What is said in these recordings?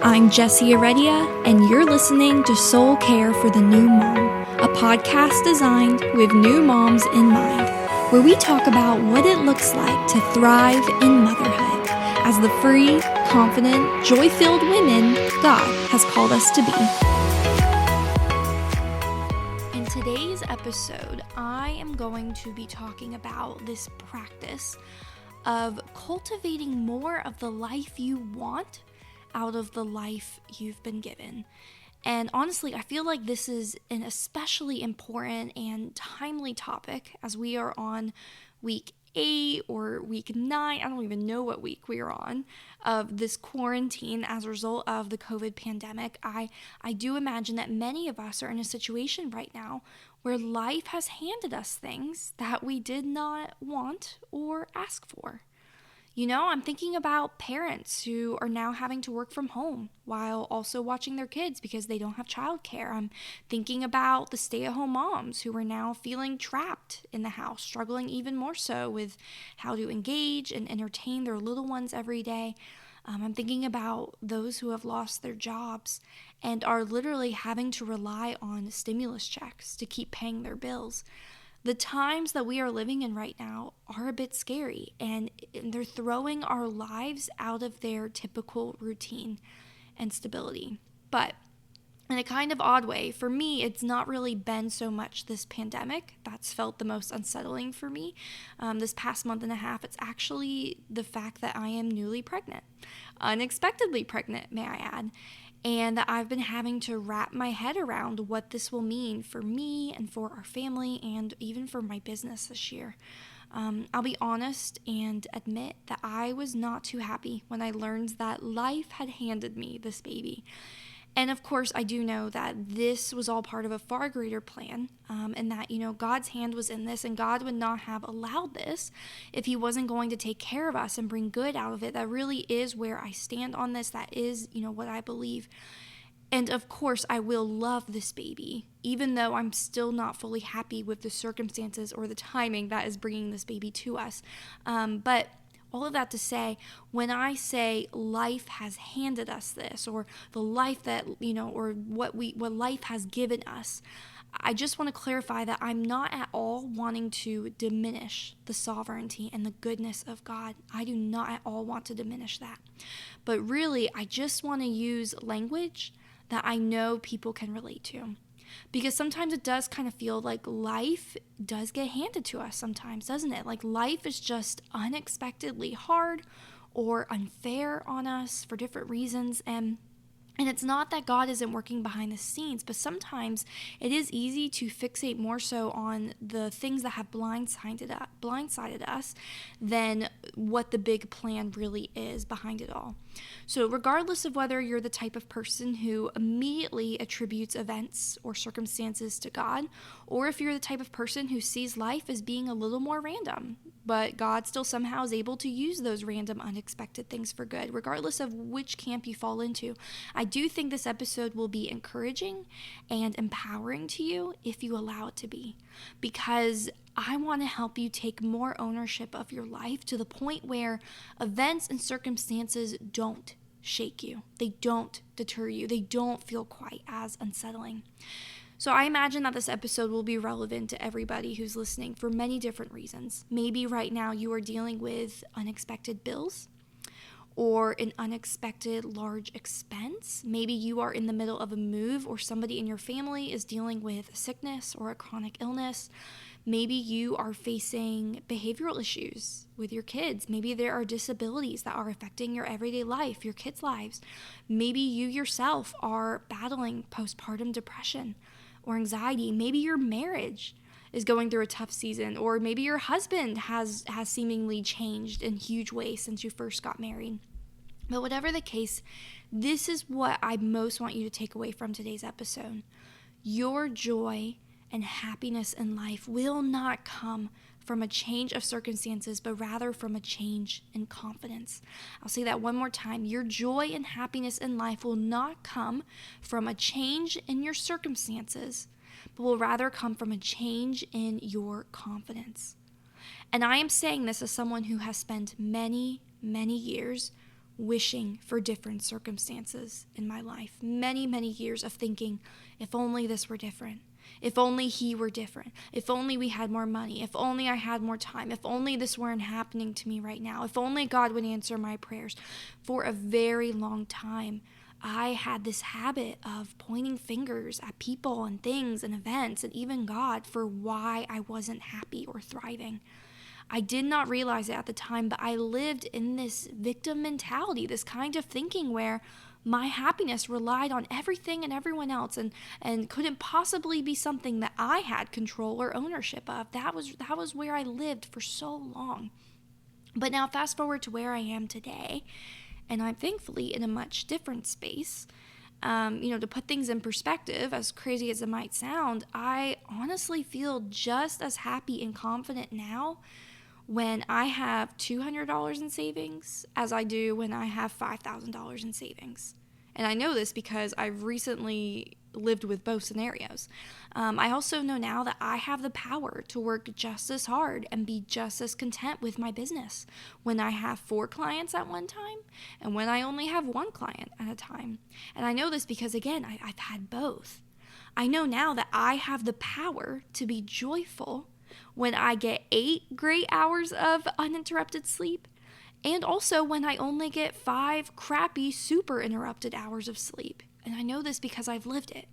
I'm Jessie Heredia, and you're listening to Soul Care for the New Mom, a podcast designed with new moms in mind, where we talk about what it looks like to thrive in motherhood as the free, confident, joy-filled women God has called us to be. In today's episode, I am going to be talking about this practice of cultivating more of the life you want out of the life you've been given. And honestly, I feel like this is an especially important and timely topic as we are on week 8 or week 9, I don't even know what week we are on, of this quarantine as a result of the COVID pandemic. I do imagine that many of us are in a situation right now where life has handed us things that we did not want or ask for. You know, I'm thinking about parents who are now having to work from home while also watching their kids because they don't have childcare. I'm thinking about the stay-at-home moms who are now feeling trapped in the house, struggling even more so with how to engage and entertain their little ones every day. I'm thinking about those who have lost their jobs and are literally having to rely on stimulus checks to keep paying their bills. The times that we are living in right now are a bit scary, and they're throwing our lives out of their typical routine and stability. But in a kind of odd way, for me, it's not really been so much this pandemic that's felt the most unsettling for me. This past month and a half, it's actually the fact that I am newly pregnant, unexpectedly pregnant, may I add. And that I've been having to wrap my head around what this will mean for me and for our family and even for my business this year. I'll be honest and admit that I was not too happy when I learned that life had handed me this baby. And of course, I do know that this was all part of a far greater plan, and that, God's hand was in this, and God would not have allowed this if he wasn't going to take care of us and bring good out of it. That really is where I stand on this. That is, what I believe. And of course, I will love this baby, even though I'm still not fully happy with the circumstances or the timing that is bringing this baby to us. But all of that to say, when I say life has handed us this, or the life that, or what life has given us, I just want to clarify that I'm not at all wanting to diminish the sovereignty and the goodness of God. I do not at all want to diminish that. But really, I just want to use language that I know people can relate to. Because sometimes it does kind of feel like life does get handed to us sometimes, doesn't it? Like life is just unexpectedly hard or unfair on us for different reasons. And it's not that God isn't working behind the scenes, but sometimes it is easy to fixate more so on the things that have blindsided us than what the big plan really is behind it all. So regardless of whether you're the type of person who immediately attributes events or circumstances to God, or if you're the type of person who sees life as being a little more random, but God still somehow is able to use those random, unexpected things for good, regardless of which camp you fall into, I do think this episode will be encouraging and empowering to you if you allow it to be, because I want to help you take more ownership of your life to the point where events and circumstances don't shake you. They don't deter you. They don't feel quite as unsettling. So I imagine that this episode will be relevant to everybody who's listening for many different reasons. Maybe right now you are dealing with unexpected bills or an unexpected large expense. Maybe you are in the middle of a move, or somebody in your family is dealing with sickness or a chronic illness. Maybe you are facing behavioral issues with your kids. Maybe there are disabilities that are affecting your everyday life, your kids' lives. Maybe you yourself are battling postpartum depression or anxiety. Maybe your marriage is going through a tough season, or maybe your husband has seemingly changed in huge ways since you first got married. But whatever the case, this is what I most want you to take away from today's episode. Your joy and happiness in life will not come from a change of circumstances, but rather from a change in confidence. I'll say that one more time. Your joy and happiness in life will not come from a change in your circumstances, but will rather come from a change in your confidence. And I am saying this as someone who has spent many, many years wishing for different circumstances in my life. Many, many years of thinking, if only this were different. If only he were different. If only we had more money. If only I had more time. If only this weren't happening to me right now. If only God would answer my prayers. For a very long time, I had this habit of pointing fingers at people and things and events and even God for why I wasn't happy or thriving. I did not realize it at the time, but I lived in this victim mentality, this kind of thinking where my happiness relied on everything and everyone else and couldn't possibly be something that I had control or ownership of. That was where I lived for so long. But now fast forward to where I am today, and I'm thankfully in a much different space. To put things in perspective, as crazy as it might sound, I honestly feel just as happy and confident now when I have $200 in savings as I do when I have $5,000 in savings. And I know this because I've recently lived with both scenarios. I also know now that I have the power to work just as hard and be just as content with my business when I have 4 clients at one time and when I only have 1 client at a time. And I know this because, again, I've had both. I know now that I have the power to be joyful when I get 8 great hours of uninterrupted sleep, and also when I only get 5 crappy, super interrupted hours of sleep. And I know this because I've lived it.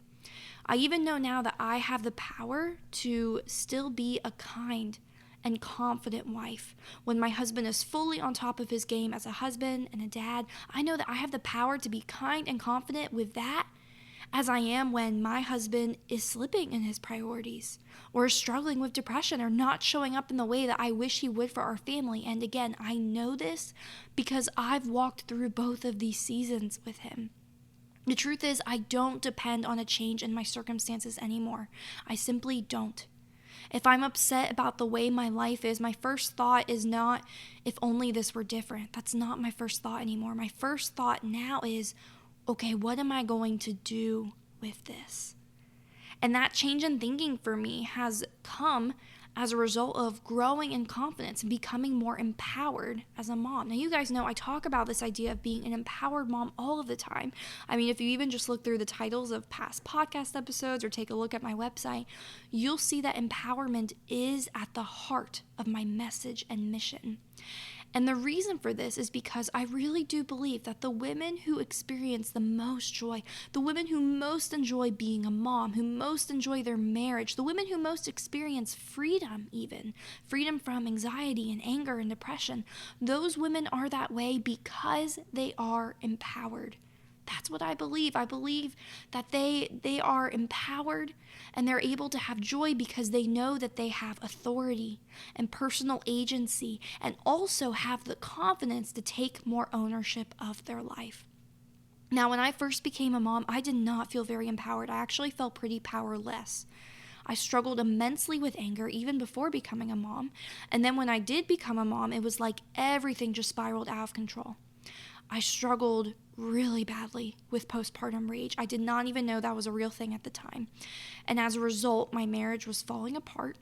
I even know now that I have the power to still be a kind and confident wife. When my husband is fully on top of his game as a husband and a dad, I know that I have the power to be kind and confident with that as I am when my husband is slipping in his priorities or is struggling with depression or not showing up in the way that I wish he would for our family. And again, I know this because I've walked through both of these seasons with him. The truth is, I don't depend on a change in my circumstances anymore. I simply don't. If I'm upset about the way my life is, my first thought is not, if only this were different. That's not my first thought anymore. My first thought now is, okay, what am I going to do with this? And that change in thinking for me has come as a result of growing in confidence and becoming more empowered as a mom. Now, you guys know I talk about this idea of being an empowered mom all of the time. I mean, if you even just look through the titles of past podcast episodes or take a look at my website, you'll see that empowerment is at the heart of my message and mission. And the reason for this is because I really do believe that the women who experience the most joy, the women who most enjoy being a mom, who most enjoy their marriage, the women who most experience freedom even, freedom from anxiety and anger and depression, those women are that way because they are empowered. That's what I believe. I believe that they are empowered and they're able to have joy because they know that they have authority and personal agency and also have the confidence to take more ownership of their life. Now, when I first became a mom, I did not feel very empowered. I actually felt pretty powerless. I struggled immensely with anger even before becoming a mom. And then when I did become a mom, it was like everything just spiraled out of control. I struggled really badly with postpartum rage. I did not even know that was a real thing at the time. And as a result, my marriage was falling apart.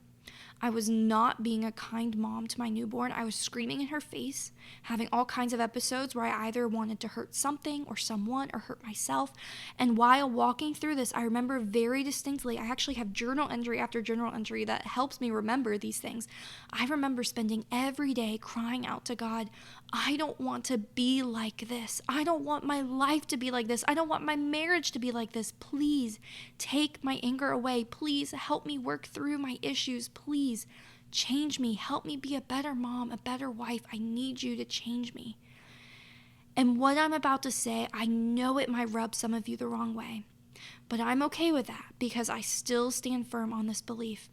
I was not being a kind mom to my newborn. I was screaming in her face, having all kinds of episodes where I either wanted to hurt something or someone or hurt myself. And while walking through this, I remember very distinctly, I actually have journal entry after journal entry that helps me remember these things. I remember spending every day crying out to God, I don't want to be like this. I don't want my life to be like this. I don't want my marriage to be like this. Please take my anger away. Please help me work through my issues. Please change me. Help me be a better mom, a better wife. I need you to change me. And what I'm about to say, I know it might rub some of you the wrong way, but I'm okay with that because I still stand firm on this belief.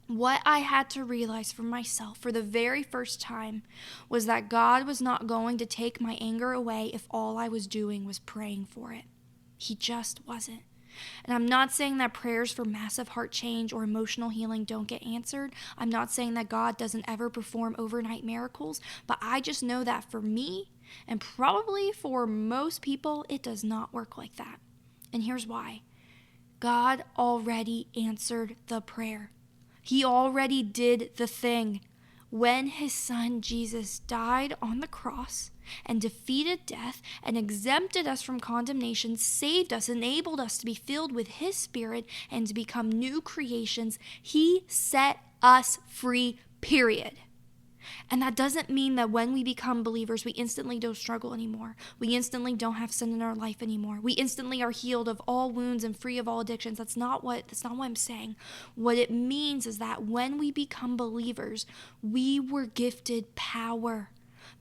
What I had to realize for myself for the very first time was that God was not going to take my anger away if all I was doing was praying for it. He just wasn't. And I'm not saying that prayers for massive heart change or emotional healing don't get answered. I'm not saying that God doesn't ever perform overnight miracles, but I just know that for me, and probably for most people, it does not work like that. And here's why. God already answered the prayer. He already did the thing. When his son Jesus died on the cross and defeated death and exempted us from condemnation, saved us, enabled us to be filled with his Spirit and to become new creations. He set us free, period. And that doesn't mean that when we become believers, we instantly don't struggle anymore. We instantly don't have sin in our life anymore. We instantly are healed of all wounds and free of all addictions. That's not what I'm saying. What it means is that when we become believers, we were gifted power.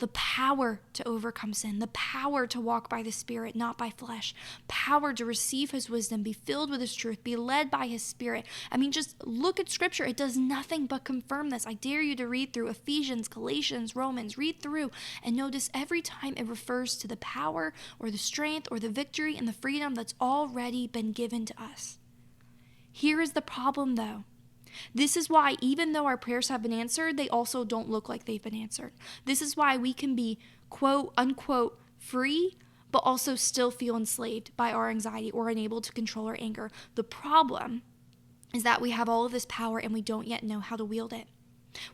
The power to overcome sin, the power to walk by the Spirit, not by flesh, power to receive his wisdom, be filled with his truth, be led by his Spirit. I mean, just look at Scripture. It does nothing but confirm this. I dare you to read through Ephesians, Galatians, Romans, read through and notice every time it refers to the power or the strength or the victory and the freedom that's already been given to us. Here is the problem, though. This is why, even though our prayers have been answered, they also don't look like they've been answered. This is why we can be, quote unquote, free, but also still feel enslaved by our anxiety or unable to control our anger. The problem is that we have all of this power and we don't yet know how to wield it.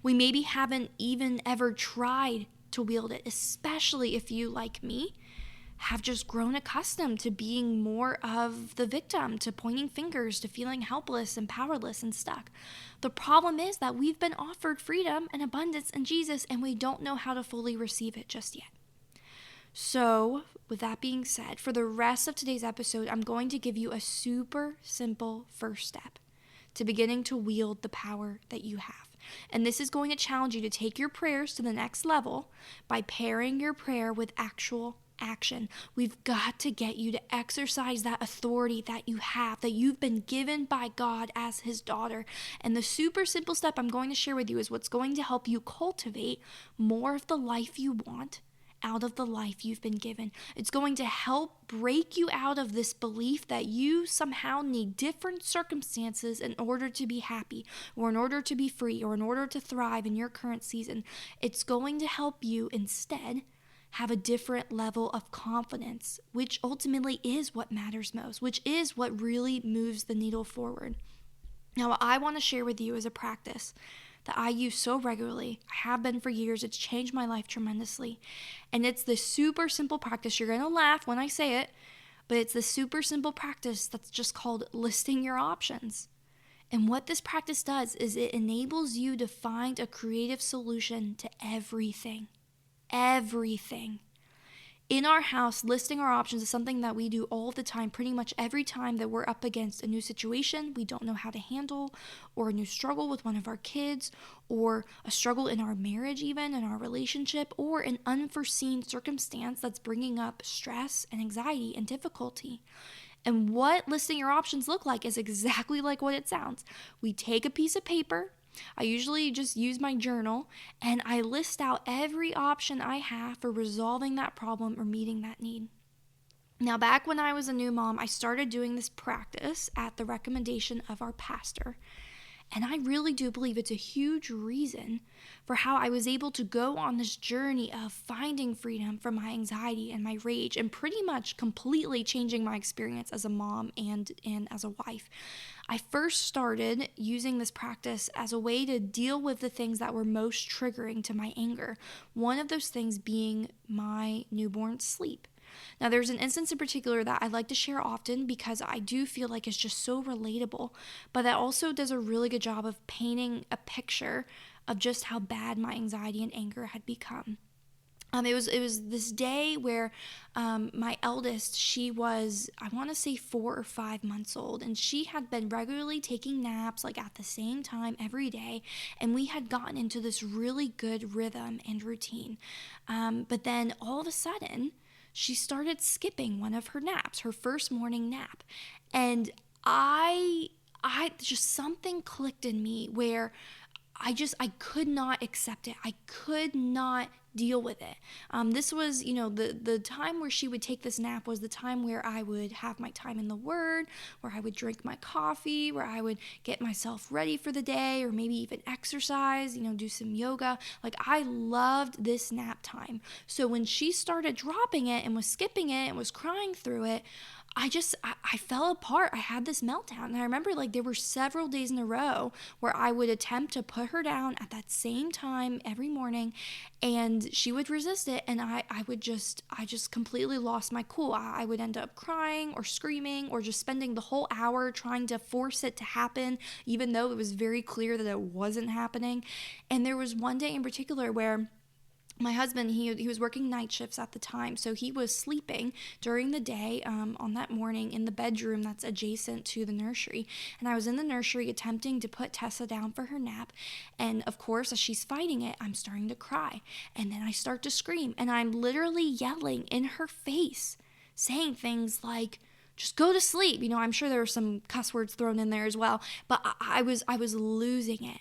We maybe haven't even ever tried to wield it, especially if you, like me, have just grown accustomed to being more of the victim, to pointing fingers, to feeling helpless and powerless and stuck. The problem is that we've been offered freedom and abundance in Jesus, and we don't know how to fully receive it just yet. So, with that being said, for the rest of today's episode, I'm going to give you a super simple first step to beginning to wield the power that you have. And this is going to challenge you to take your prayers to the next level by pairing your prayer with actual action. We've got to get you to exercise that authority that you have, that you've been given by God as his daughter. And the super simple step I'm going to share with you is what's going to help you cultivate more of the life you want out of the life you've been given. It's going to help break you out of this belief that you somehow need different circumstances in order to be happy, or in order to be free, or in order to thrive in your current season. It's going to help you instead have a different level of confidence, which ultimately is what matters most, which is what really moves the needle forward. Now, what I want to share with you is a practice that I use so regularly. I have been for years. It's changed my life tremendously. And it's this super simple practice. You're going to laugh when I say it, but it's the super simple practice that's just called listing your options. And what this practice does is it enables you to find a creative solution to everything. Everything. In our house, listing our options is something that we do all the time, pretty much every time that we're up against a new situation we don't know how to handle, or a new struggle with one of our kids, or a struggle in our marriage even, in our relationship, or an unforeseen circumstance that's bringing up stress and anxiety and difficulty. And what listing your options look like is exactly like what it sounds. We take a piece of paper. I usually just use my journal and I list out every option I have for resolving that problem or meeting that need. Now, back when I was a new mom, I started doing this practice at the recommendation of our pastor. And I really do believe it's a huge reason for how I was able to go on this journey of finding freedom from my anxiety and my rage, and pretty much completely changing my experience as a mom and as a wife. I first started using this practice as a way to deal with the things that were most triggering to my anger. One of those things being my newborn's sleep. Now, there's an instance in particular that I like to share often because I do feel like it's just so relatable, but that also does a really good job of painting a picture of just how bad my anxiety and anger had become. It was this day where my eldest, she was, I want to say 4 or 5 months old, and she had been regularly taking naps like at the same time every day, and we had gotten into this really good rhythm and routine. But then all of a sudden, she started skipping one of her naps, her first morning nap. And I just something clicked in me where I could not accept it. I could not deal with it. This was, the time where she would take this nap was the time where I would have my time in the Word, where I would drink my coffee, where I would get myself ready for the day, or maybe even exercise, do some yoga. Like, I loved this nap time. So when she started dropping it and was skipping it and was crying through it, I fell apart. I had this meltdown. And I remember like there were several days in a row where I would attempt to put her down at that same time every morning, and she would resist it. And I just completely lost my cool. I would end up crying or screaming or just spending the whole hour trying to force it to happen, even though it was very clear that it wasn't happening. And there was one day in particular where my husband, he was working night shifts at the time, so he was sleeping during the day on that morning in the bedroom that's adjacent to the nursery. And I was in the nursery attempting to put Tessa down for her nap. And of course, as she's fighting it, I'm starting to cry. And then I start to scream, and I'm literally yelling in her face, saying things like, just go to sleep. I'm sure there were some cuss words thrown in there as well, but I was losing it.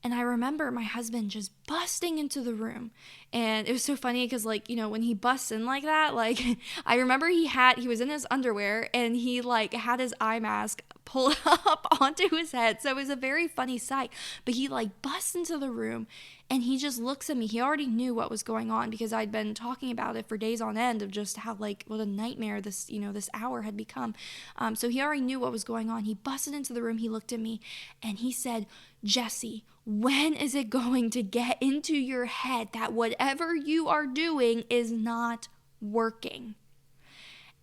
And I remember my husband just busting into the room. And it was so funny because, like, when he busts in like that, like, I remember he was in his underwear and he, like, had his eye mask pulled up onto his head. So it was a very funny sight. But he, like, busts into the room and he just looks at me. He already knew what was going on because I'd been talking about it for days on end of just how, like, what a nightmare this hour had become. So he already knew what was going on. He busted into the room. He looked at me and he said, Jesse, when is it going to get into your head that whatever you are doing is not working?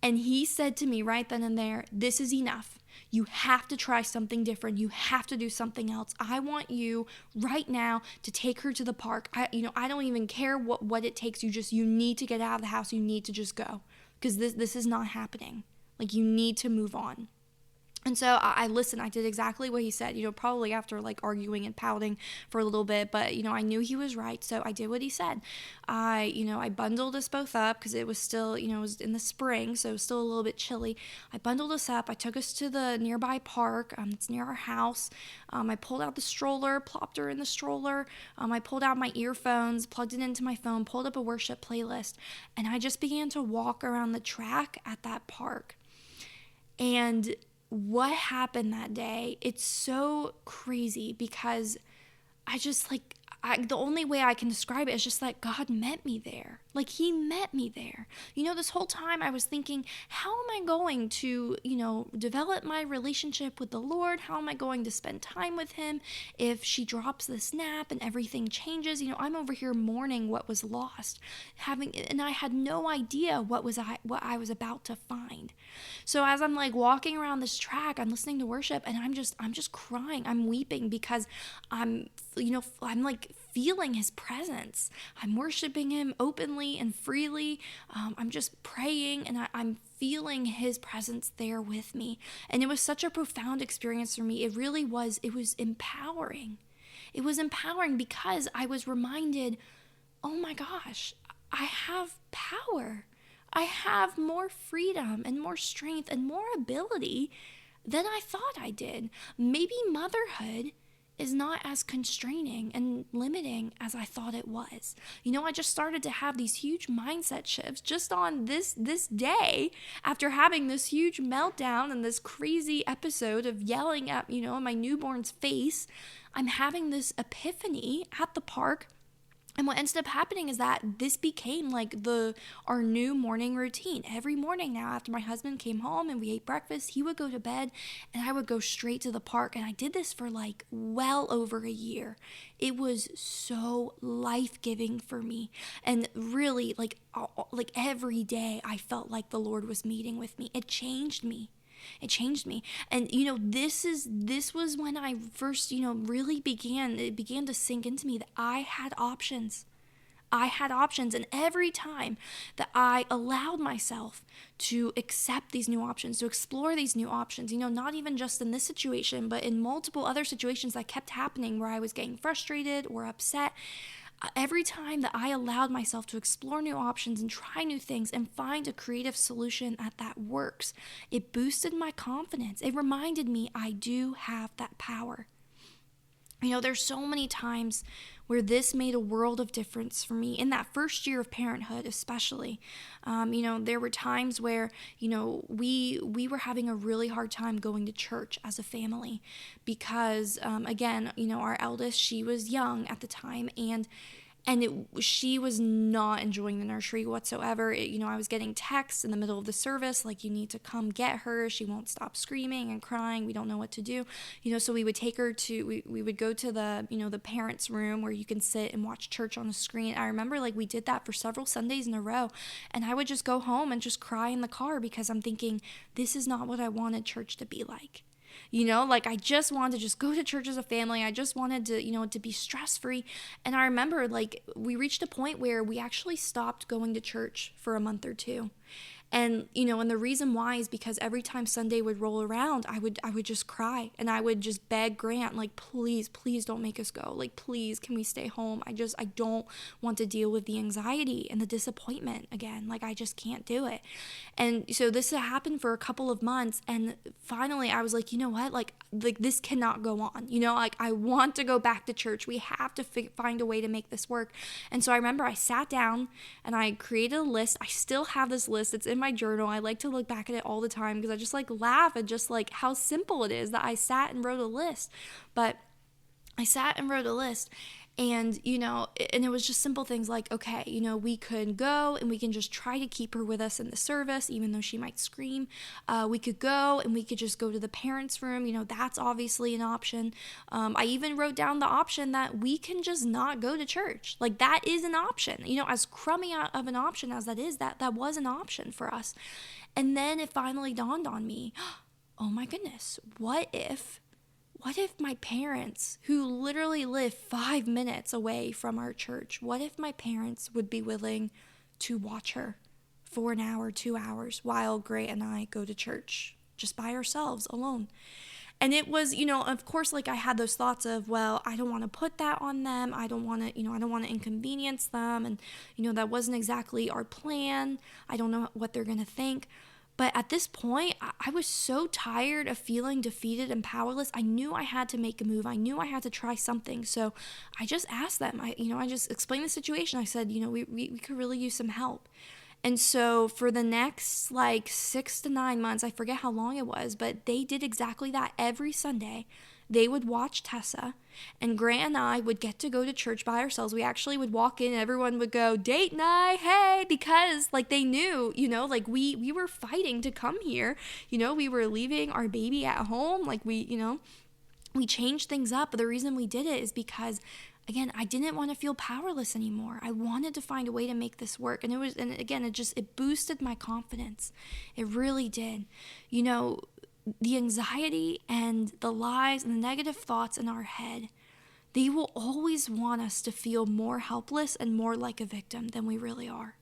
And he said to me right then and there, this is enough. You have to try something different. You have to do something else. I want you right now to take her to the park. I don't even care what it takes. You need to get out of the house. You need to just go because this is not happening. Like, you need to move on. And so I listened. I did exactly what he said, probably after like arguing and pouting for a little bit, but I knew he was right. So I did what he said. I bundled us both up because it was still, it was in the spring, so it was still a little bit chilly. I bundled us up. I took us to the nearby park. It's near our house. I pulled out the stroller, plopped her in the stroller. I pulled out my earphones, plugged it into my phone, pulled up a worship playlist, and I just began to walk around the track at that park. And what happened that day, it's so crazy because the only way I can describe it is just that God met me there. Like, he met me there. This whole time I was thinking, how am I going to, develop my relationship with the Lord? How am I going to spend time with him if she drops this nap and everything changes? I'm over here mourning what was lost, and I had no idea what I was about to find. So as I'm like walking around this track, I'm listening to worship and I'm just crying. I'm weeping because I'm like feeling his presence. I'm worshiping him openly and freely. I'm just praying and I'm feeling his presence there with me. And it was such a profound experience for me. It really was. It was empowering. It was empowering because I was reminded, oh my gosh, I have power. I have more freedom and more strength and more ability than I thought I did. Maybe motherhood is not as constraining and limiting as I thought it was. I just started to have these huge mindset shifts just on this day after having this huge meltdown and this crazy episode of yelling at, my newborn's face. I'm having this epiphany at the park. And what ended up happening is that this became like our new morning routine. Every morning now, after my husband came home and we ate breakfast, he would go to bed and I would go straight to the park. And I did this for like well over a year. It was so life-giving for me. And really, like every day, I felt like the Lord was meeting with me. It changed me. It changed me. And, this was when I first, really began to sink into me that I had options. I had options. And every time that I allowed myself to accept these new options, to explore these new options, not even just in this situation, but in multiple other situations that kept happening where I was getting frustrated or upset, every time that I allowed myself to explore new options and try new things and find a creative solution that works, it boosted my confidence. It reminded me I do have that power. There's so many times where this made a world of difference for me in that first year of parenthood, especially. There were times where, we were having a really hard time going to church as a family because, again, our eldest, she was young at the time, and And she was not enjoying the nursery whatsoever. I was getting texts in the middle of the service, like, you need to come get her. She won't stop screaming and crying. We don't know what to do. So we would take her to, we would go to the parents' room where you can sit and watch church on the screen. I remember, like, we did that for several Sundays in a row. And I would just go home and just cry in the car because I'm thinking, this is not what I wanted church to be like. Like, I just wanted to just go to church as a family. I just wanted to, to be stress-free. And I remember, like, we reached a point where we actually stopped going to church for a month or two. And, and the reason why is because every time Sunday would roll around, I would just cry, and I would just beg Grant, like, please don't make us go. Like, please, can we stay home? I don't want to deal with the anxiety and the disappointment again. Like, I just can't do it. And so this happened for a couple of months. And finally I was like, you know what? Like this cannot go on. Like, I want to go back to church. We have to find a way to make this work. And so I remember I sat down and I created a list. I still have this list. It's in my journal. I like to look back at it all the time because I just like laugh at just like how simple it is that I sat and wrote a list. But I sat and wrote a list, and, and it was just simple things like, okay, we could go and we can just try to keep her with us in the service, even though she might scream. We could go and we could just go to the parents' room. That's obviously an option. I even wrote down the option that we can just not go to church. Like, that is an option. As crummy of an option as that is, that was an option for us. And then it finally dawned on me, oh my goodness, what if my parents, who literally live 5 minutes away from our church, what if my parents would be willing to watch her for an hour, 2 hours, while Grant and I go to church just by ourselves, alone? And it was, of course, like, I had those thoughts of, well, I don't want to put that on them. I don't want to, I don't want to inconvenience them. And, that wasn't exactly our plan. I don't know what they're going to think. But at this point, I was so tired of feeling defeated and powerless. I knew I had to make a move. I knew I had to try something. So I just asked them. I just explained the situation. I said, we could really use some help. And so for the next 6 to 9 months, I forget how long it was, but they did exactly that. Every Sunday, they would watch Tessa, and Grant and I would get to go to church by ourselves. We actually would walk in and everyone would go, date night, hey, because they knew, we were fighting to come here. We were leaving our baby at home. We changed things up. But the reason we did it is because, again, I didn't want to feel powerless anymore. I wanted to find a way to make this work. And it boosted my confidence. It really did. The anxiety and the lies and the negative thoughts in our head, they will always want us to feel more helpless and more like a victim than we really are.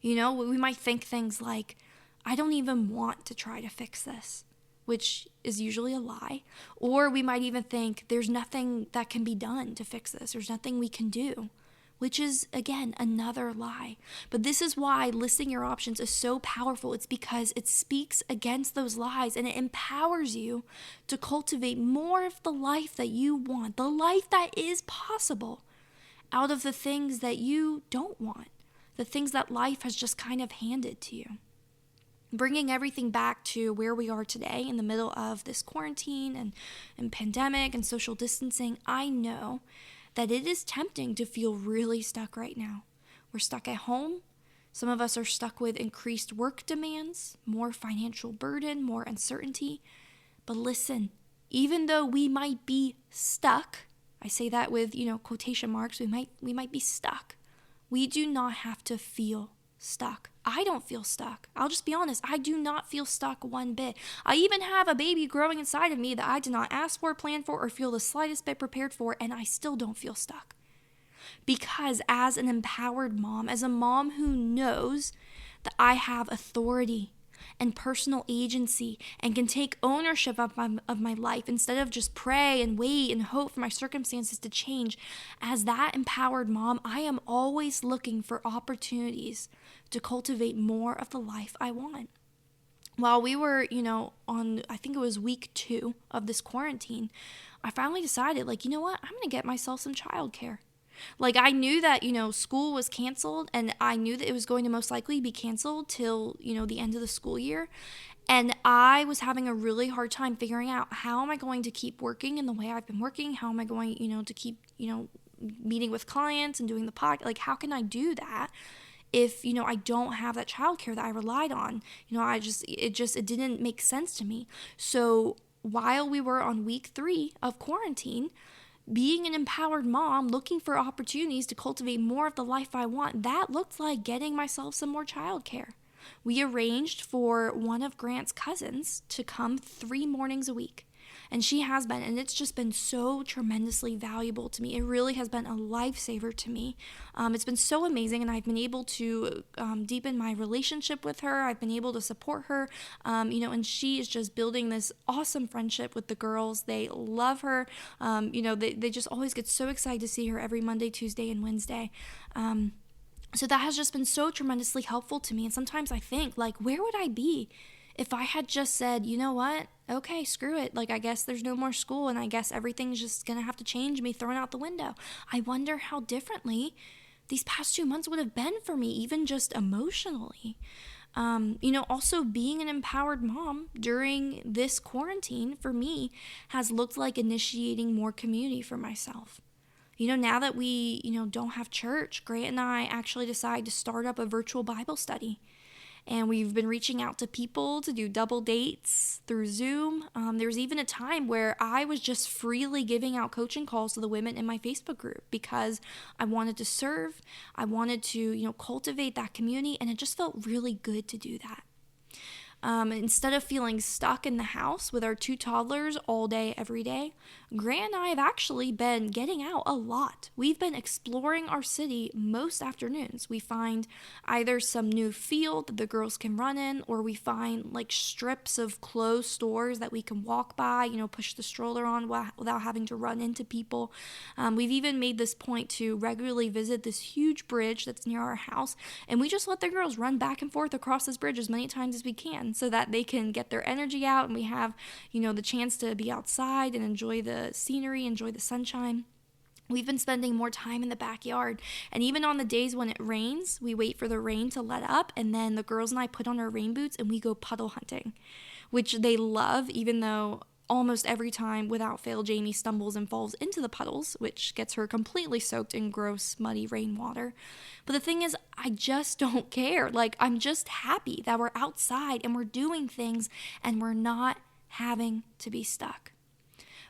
We might think things like, I don't even want to try to fix this, which is usually a lie. Or we might even think there's nothing that can be done to fix this. There's nothing we can do, which is, again, another lie. But this is why listing your options is so powerful. It's because it speaks against those lies and it empowers you to cultivate more of the life that you want, the life that is possible, out of the things that you don't want, the things that life has just kind of handed to you. Bringing everything back to where we are today in the middle of this quarantine and pandemic and social distancing, I know that it is tempting to feel really stuck right now. We're stuck at home. Some of us are stuck with increased work demands, more financial burden, more uncertainty. But listen, even though we might be stuck, I say that with, quotation marks, we might be stuck. We do not have to feel stuck. I don't feel stuck. I'll just be honest. I do not feel stuck one bit. I even have a baby growing inside of me that I did not ask for, plan for, or feel the slightest bit prepared for, and I still don't feel stuck. Because as an empowered mom, as a mom who knows that I have authority and personal agency and can take ownership of my life instead of just pray and wait and hope for my circumstances to change, as that empowered mom, I am always looking for opportunities to cultivate more of the life I want. While we were, on, I think it was week 2 of this quarantine, I finally decided, you know what? I'm going to get myself some childcare. I knew that, school was canceled, and I knew that it was going to most likely be canceled till, the end of the school year. And I was having a really hard time figuring out, how am I going to keep working in the way I've been working? How am I going, to keep, meeting with clients and doing the podcast. Like, how can I do that if, I don't have that childcare that I relied on? It didn't make sense to me. So while we were on week 3 of quarantine, being an empowered mom, looking for opportunities to cultivate more of the life I want, that looked like getting myself some more childcare. We arranged for one of Grant's cousins to come 3 mornings a week. And she has been, and it's just been so tremendously valuable to me. It really has been a lifesaver to me. It's been so amazing, and I've been able to deepen my relationship with her. I've been able to support her, and she is just building this awesome friendship with the girls. They love her. They just always get so excited to see her every Monday, Tuesday, and Wednesday. So that has just been so tremendously helpful to me. And sometimes I think, like, where would I be if I had just said, you know what? Okay, screw it. Like, I guess there's no more school, and I guess everything's just going to have to change, me thrown out the window. I wonder how differently these past 2 months would have been for me, even just emotionally. Also being an empowered mom during this quarantine for me has looked like initiating more community for myself. Now that we, don't have church, Grant and I actually decided to start up a virtual Bible study. And we've been reaching out to people to do double dates through Zoom. There was even a time where I was just freely giving out coaching calls to the women in my Facebook group because I wanted to serve. I wanted to, cultivate that community, and it just felt really good to do that. Instead of feeling stuck in the house with our 2 toddlers all day, every day, Grant and I have actually been getting out a lot. We've been exploring our city most afternoons. We find either some new field that the girls can run in, or we find like strips of closed stores that we can walk by, push the stroller on without having to run into people. We've even made this point to regularly visit this huge bridge that's near our house, and we just let the girls run back and forth across this bridge as many times as we can, so that they can get their energy out, and we have, the chance to be outside and enjoy the scenery, enjoy the sunshine. We've been spending more time in the backyard, and even on the days when it rains, we wait for the rain to let up, and then the girls and I put on our rain boots and we go puddle hunting, which they love, even though almost every time, without fail, Jamie stumbles and falls into the puddles, which gets her completely soaked in gross, muddy rainwater. But the thing is, I just don't care. Like, I'm just happy that we're outside and we're doing things and we're not having to be stuck.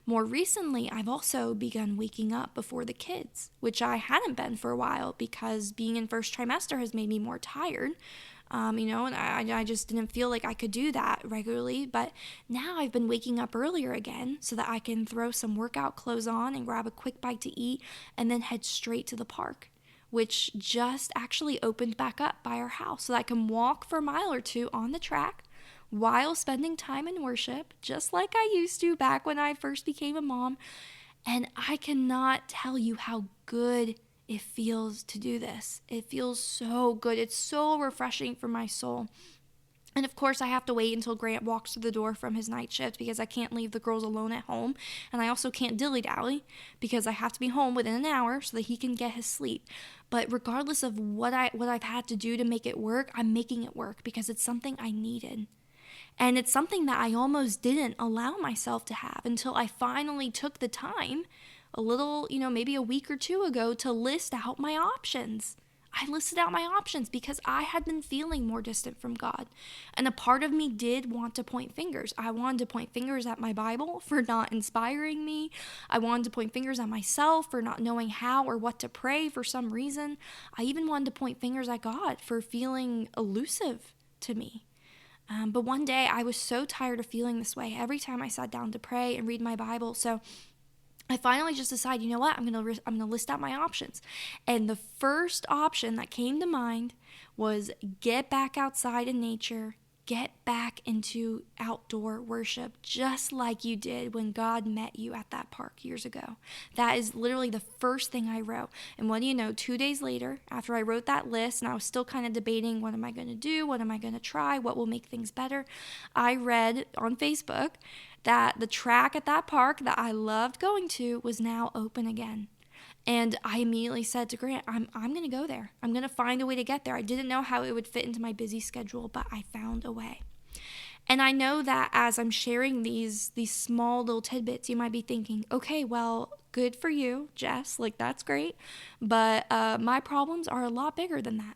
More recently, I've also begun waking up before the kids, which I hadn't been for a while because being in first trimester has made me more tired. And I just didn't feel like I could do that regularly. But now I've been waking up earlier again so that I can throw some workout clothes on and grab a quick bite to eat and then head straight to the park, which just actually opened back up by our house, so that I can walk for a mile or 2 on the track while spending time in worship, just like I used to back when I first became a mom. And I cannot tell you how good it feels to do this. It feels so good. It's so refreshing for my soul. And of course, I have to wait until Grant walks through the door from his night shift because I can't leave the girls alone at home. And I also can't dilly-dally because I have to be home within an hour so that he can get his sleep. But regardless of what I've had to do to make it work, I'm making it work because it's something I needed. And it's something that I almost didn't allow myself to have until I finally took the time a little, maybe a week or 2 ago to list out my options. I listed out my options because I had been feeling more distant from God. And a part of me did want to point fingers. I wanted to point fingers at my Bible for not inspiring me. I wanted to point fingers at myself for not knowing how or what to pray for some reason. I even wanted to point fingers at God for feeling elusive to me. But one day I was so tired of feeling this way every time I sat down to pray and read my Bible. So I finally just decided, you know what, I'm gonna list out my options. And the first option that came to mind was get back outside in nature, get back into outdoor worship, just like you did when God met you at that park years ago. That is literally the first thing I wrote. And what do you know, 2 days later, after I wrote that list, and I was still kind of debating, what am I going to do? What am I going to try? What will make things better? I read on Facebook that the track at that park that I loved going to was now open again. And I immediately said to Grant, I'm going to go there. I'm going to find a way to get there. I didn't know how it would fit into my busy schedule, but I found a way. And I know that as I'm sharing these small little tidbits, you might be thinking, okay, well, good for you, Jess. Like, that's great. But my problems are a lot bigger than that.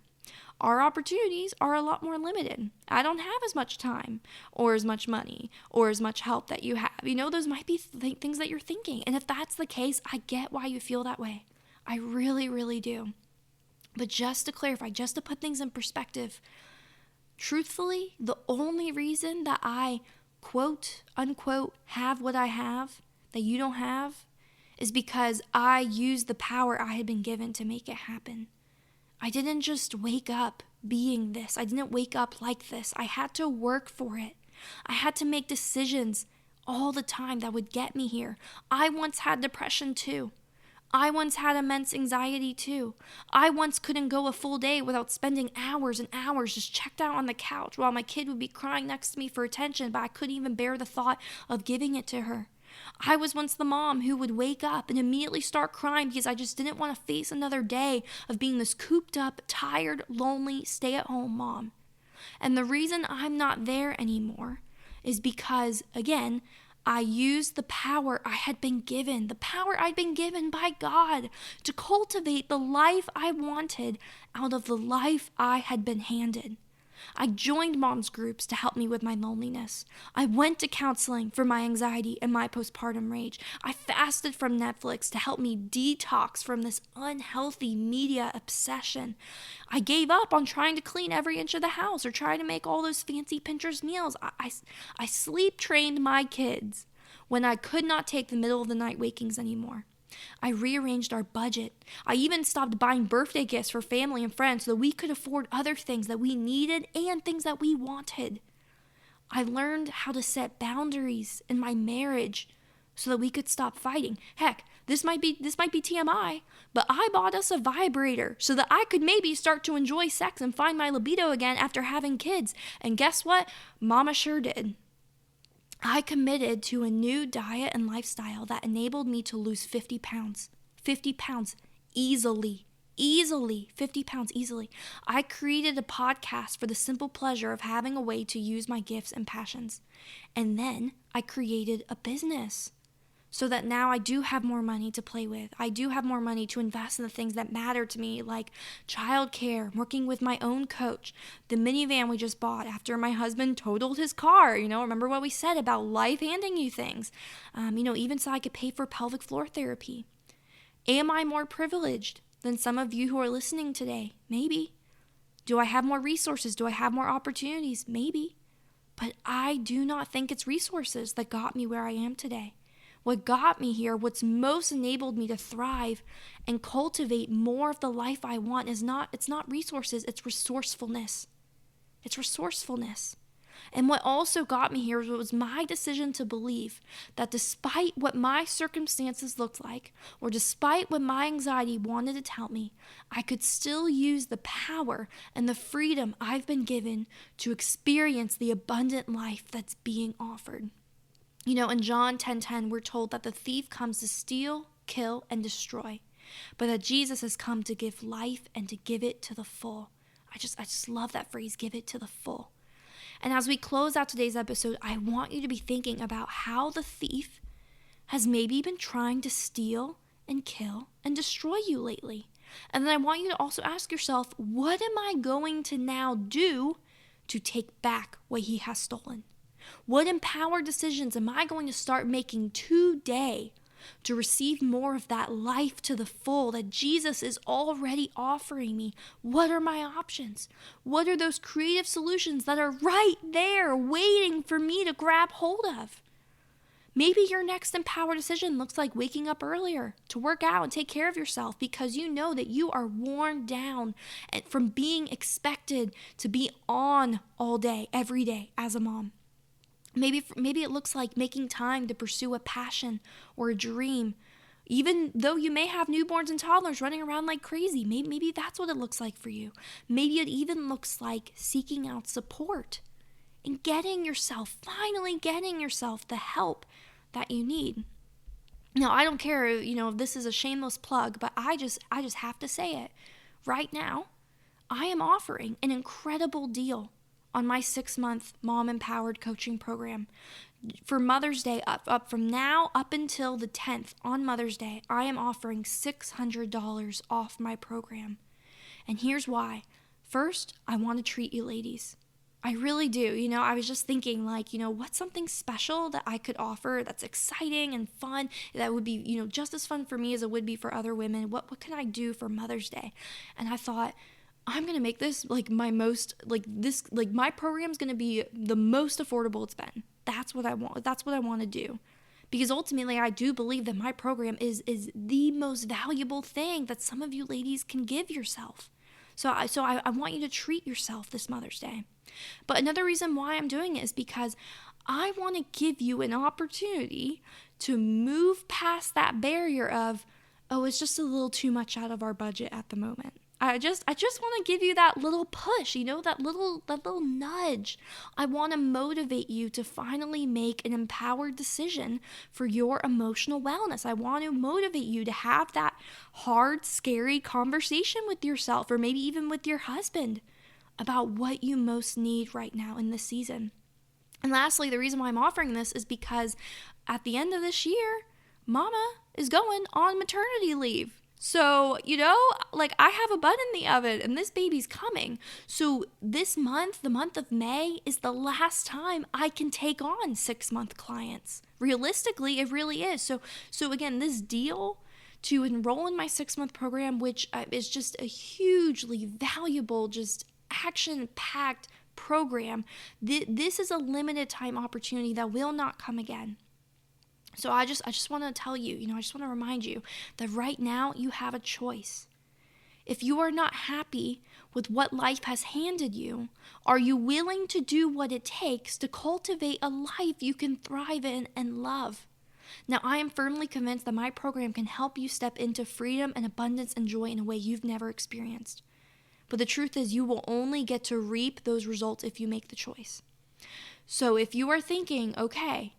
Our opportunities are a lot more limited. I don't have as much time or as much money or as much help that you have. Those might be things that you're thinking. And if that's the case, I get why you feel that way. I really, really do. But just to clarify, just to put things in perspective, truthfully, the only reason that I quote unquote have what I have that you don't have is because I used the power I had been given to make it happen. I didn't just wake up being this. I didn't wake up like this. I had to work for it. I had to make decisions all the time that would get me here. I once had depression too. I once had immense anxiety too. I once couldn't go a full day without spending hours and hours just checked out on the couch while my kid would be crying next to me for attention, but I couldn't even bear the thought of giving it to her. I was once the mom who would wake up and immediately start crying because I just didn't want to face another day of being this cooped up, tired, lonely, stay-at-home mom. And the reason I'm not there anymore is because, again, I used the power I had been given, the power I'd been given by God to cultivate the life I wanted out of the life I had been handed. I joined moms groups to help me with my loneliness. I went to counseling for my anxiety and my postpartum rage. I fasted from Netflix to help me detox from this unhealthy media obsession. I gave up on trying to clean every inch of the house or try to make all those fancy Pinterest meals. I sleep trained my kids when I could not take the middle of the night wakings anymore. I rearranged our budget. I even stopped buying birthday gifts for family and friends so that we could afford other things that we needed and things that we wanted. I learned how to set boundaries in my marriage so that we could stop fighting. Heck, this might be TMI, but I bought us a vibrator so that I could maybe start to enjoy sex and find my libido again after having kids. And guess what? Mama sure did. I committed to a new diet and lifestyle that enabled me to lose 50 pounds. 50 pounds easily. 50 pounds easily. I created a podcast for the simple pleasure of having a way to use my gifts and passions. And then I created a business so that now I do have more money to play with. I do have more money to invest in the things that matter to me, like childcare, working with my own coach, the minivan we just bought after my husband totaled his car. Remember what we said about life handing you things. Even so I could pay for pelvic floor therapy. Am I more privileged than some of you who are listening today? Maybe. Do I have more resources? Do I have more opportunities? Maybe. But I do not think it's resources that got me where I am today. What got me here, what's most enabled me to thrive and cultivate more of the life I want it's not resources, it's resourcefulness. It's resourcefulness. And what also got me here was my decision to believe that despite what my circumstances looked like, or despite what my anxiety wanted to tell me, I could still use the power and the freedom I've been given to experience the abundant life that's being offered. In John 10:10, we're told that the thief comes to steal, kill, and destroy, but that Jesus has come to give life and to give it to the full. I just love that phrase, give it to the full. And as we close out today's episode, I want you to be thinking about how the thief has maybe been trying to steal and kill and destroy you lately. And then I want you to also ask yourself, what am I going to now do to take back what he has stolen? What empowered decisions am I going to start making today to receive more of that life to the full that Jesus is already offering me? What are my options? What are those creative solutions that are right there waiting for me to grab hold of? Maybe your next empowered decision looks like waking up earlier to work out and take care of yourself because you know that you are worn down from being expected to be on all day, every day as a mom. Maybe it looks like making time to pursue a passion or a dream, even though you may have newborns and toddlers running around like crazy. Maybe that's what it looks like for you. Maybe it even looks like seeking out support and finally getting yourself the help that you need. Now, I don't care, if this is a shameless plug, but I just have to say it. Right now, I am offering an incredible deal on my 6-month mom empowered coaching program. For Mother's Day, up from now up until the 10th on Mother's Day, I am offering $600 off my program. And here's why. First, I want to treat you ladies. I really do. I was just thinking what's something special that I could offer that's exciting and fun, that would be, just as fun for me as it would be for other women. What can I do for Mother's Day? And I thought, I'm going to make this my program's going to be the most affordable it's been. That's what I want. That's what I want to do. Because ultimately, I do believe that my program is the most valuable thing that some of you ladies can give yourself. So I want you to treat yourself this Mother's Day. But another reason why I'm doing it is because I want to give you an opportunity to move past that barrier of, it's just a little too much out of our budget at the moment. I just want to give you that little push, that little nudge. I want to motivate you to finally make an empowered decision for your emotional wellness. I want to motivate you to have that hard, scary conversation with yourself, or maybe even with your husband, about what you most need right now in this season. And lastly, the reason why I'm offering this is because at the end of this year, Mama is going on maternity leave. So, I have a bun in the oven and this baby's coming. So this month, the month of May, is the last time I can take on 6-month clients. Realistically, it really is. So again, this deal to enroll in my 6-month program, which is just a hugely valuable, just action-packed program, this is a limited time opportunity that will not come again. So I just want to tell you, I just want to remind you that right now you have a choice. If you are not happy with what life has handed you, are you willing to do what it takes to cultivate a life you can thrive in and love? Now, I am firmly convinced that my program can help you step into freedom and abundance and joy in a way you've never experienced. But the truth is, you will only get to reap those results if you make the choice. So if you are thinking, okay,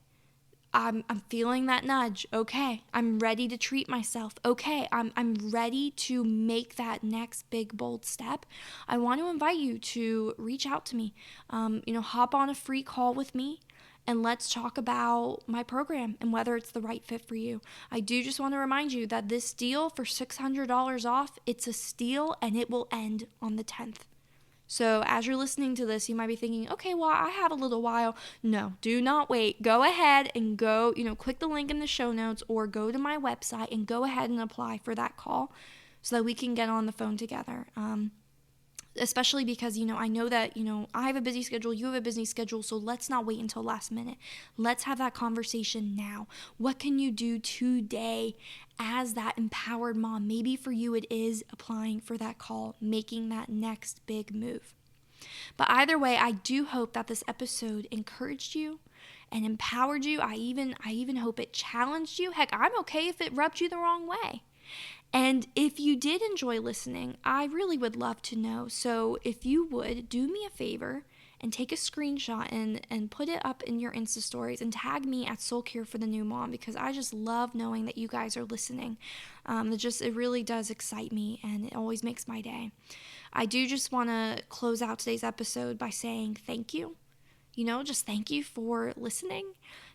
I'm feeling that nudge. Okay, I'm ready to treat myself. Okay, I'm ready to make that next big bold step. I want to invite you to reach out to me. Hop on a free call with me and let's talk about my program and whether it's the right fit for you. I do just want to remind you that this deal for $600 off, it's a steal and it will end on the 10th. So as you're listening to this, you might be thinking, okay, well, I have a little while. No, do not wait. Go ahead and go, click the link in the show notes or go to my website and go ahead and apply for that call so that we can get on the phone together. Especially because, I know that, I have a busy schedule, you have a busy schedule, so let's not wait until last minute. Let's have that conversation now. What can you do today as that empowered mom? Maybe for you it is applying for that call, making that next big move. But either way, I do hope that this episode encouraged you and empowered you. I even hope it challenged you. Heck, I'm okay if it rubbed you the wrong way. And if you did enjoy listening, I really would love to know. So if you would, do me a favor and take a screenshot and put it up in your Insta stories and tag me at Soul Care for the New Mom, because I just love knowing that you guys are listening. It really does excite me and it always makes my day. I do just want to close out today's episode by saying thank you. Just thank you for listening.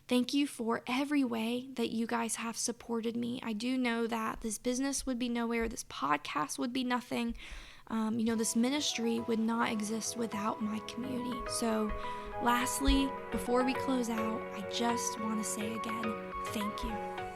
Thank you for every way that you guys have supported me. I do know that this business would be nowhere. This podcast would be nothing. This ministry would not exist without my community. So lastly, before we close out, I just want to say again, thank you.